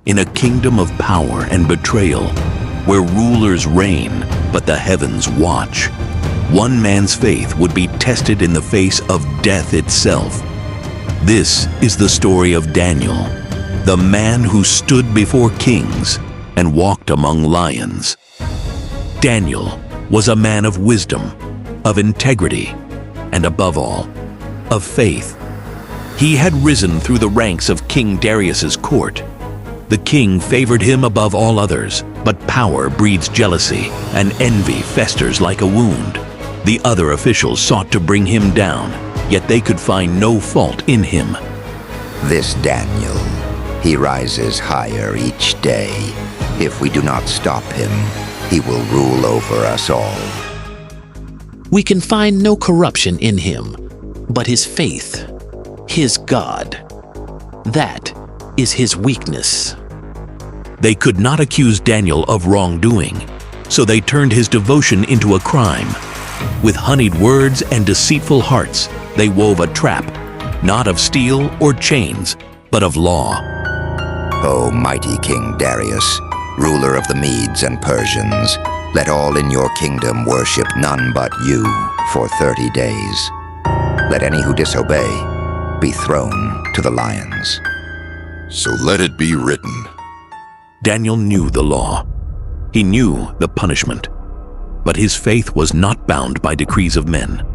in a kingdom of power and betrayal, where rulers reign but the heavens watch, one man's faith would be tested in the face of death itself. This is the story of Daniel, the man who stood before kings and walked among lions. Daniel was a man of wisdom, of integrity, and above all, of faith. He had risen through the ranks of King Darius's court. The king favored him above all others, but power breeds jealousy, and envy festers like a wound. The other officials sought to bring him down, yet they could find no fault in him. This Daniel, he rises higher each day. If we do not stop him, he will rule over us all. We can find no corruption in him, but his faith, his God. That is his weakness. They could not accuse Daniel of wrongdoing, so they turned his devotion into a crime. With honeyed words and deceitful hearts, they wove a trap, not of steel or chains, but of law. O mighty King Darius, ruler of the Medes and Persians, let all in your kingdom worship none but you for 30 days. Let any who disobey be thrown to the lions. So let it be written. Daniel knew the law. He knew the punishment. But his faith was not bound by decrees of men.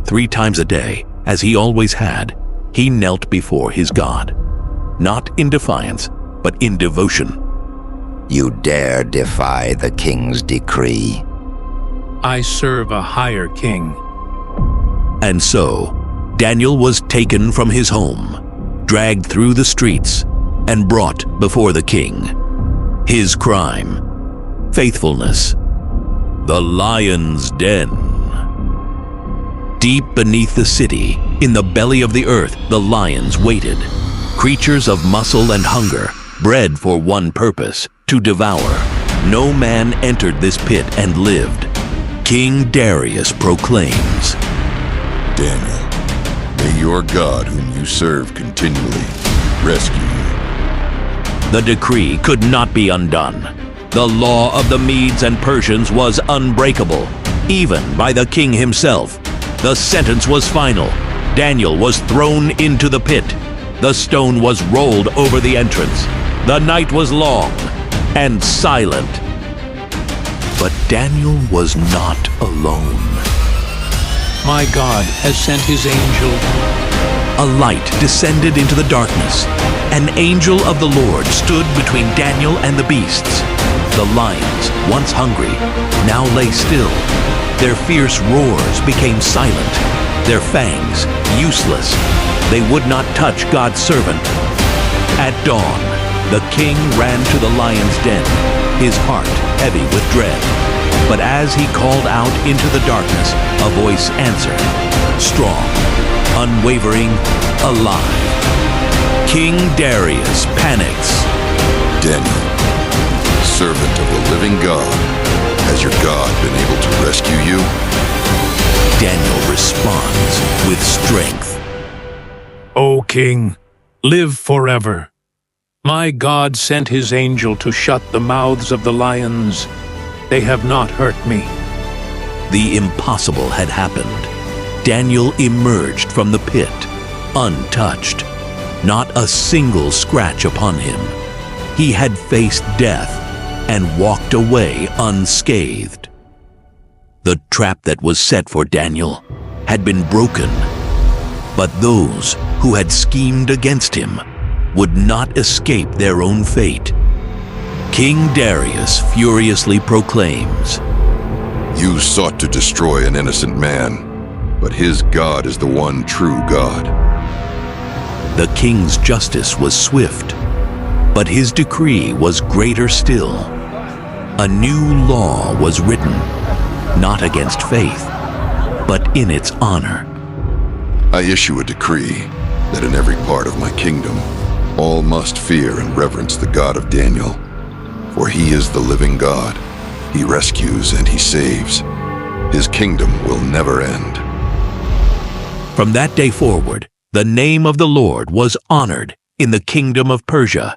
3 times a day, as he always had, he knelt before his God. Not in defiance, but in devotion. You dare defy the king's decree? I serve a higher king. And so, Daniel was taken from his home, dragged through the streets, and brought before the king. His crime, faithfulness, the lion's den. Deep beneath the city, in the belly of the earth, the lions waited. Creatures of muscle and hunger, bred for one purpose, to devour. No man entered this pit and lived. King Darius proclaims, Daniel, may your God whom you serve continually rescue you. the decree could not be undone. The law of the Medes and Persians was unbreakable, even by the king himself. The sentence was final. Daniel was thrown into the pit. The stone was rolled over the entrance. The night was long and silent. But Daniel was not alone. My God has sent his angel. A light descended into the darkness. An angel of the Lord stood between Daniel and the beasts. The lions, once hungry, now lay still. Their fierce roars became silent, their fangs useless. They would not touch God's servant. At dawn, the king ran to the lion's den, his heart heavy with dread. But as he called out into the darkness, a voice answered, strong, unwavering, alive. King Darius panics. Daniel, servant of the living God, has your God been able to rescue you? Daniel responds with strength. O king, live forever. My God sent his angel to shut the mouths of the lions. They have not hurt me. The impossible had happened. Daniel emerged from the pit, untouched. Not a single scratch upon him. He had faced death and walked away unscathed. The trap that was set for Daniel had been broken, but those who had schemed against him would not escape their own fate. King Darius furiously proclaims, You sought to destroy an innocent man, but his God is the one true God. The king's justice was swift, but his decree was greater still. A new law was written, not against faith, but in its honor. I issue a decree that in every part of my kingdom, all must fear and reverence the God of Daniel, for he is the living God. He rescues and he saves. His kingdom will never end. From that day forward, the name of the Lord was honored in the kingdom of Persia.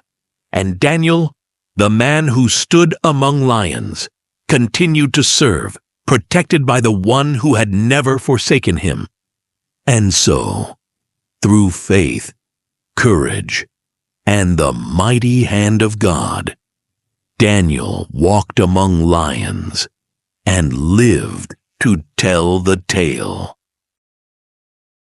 And Daniel, the man who stood among lions, continued to serve, protected by the one who had never forsaken him. And so, through faith, courage, and the mighty hand of God, Daniel walked among lions and lived to tell the tale.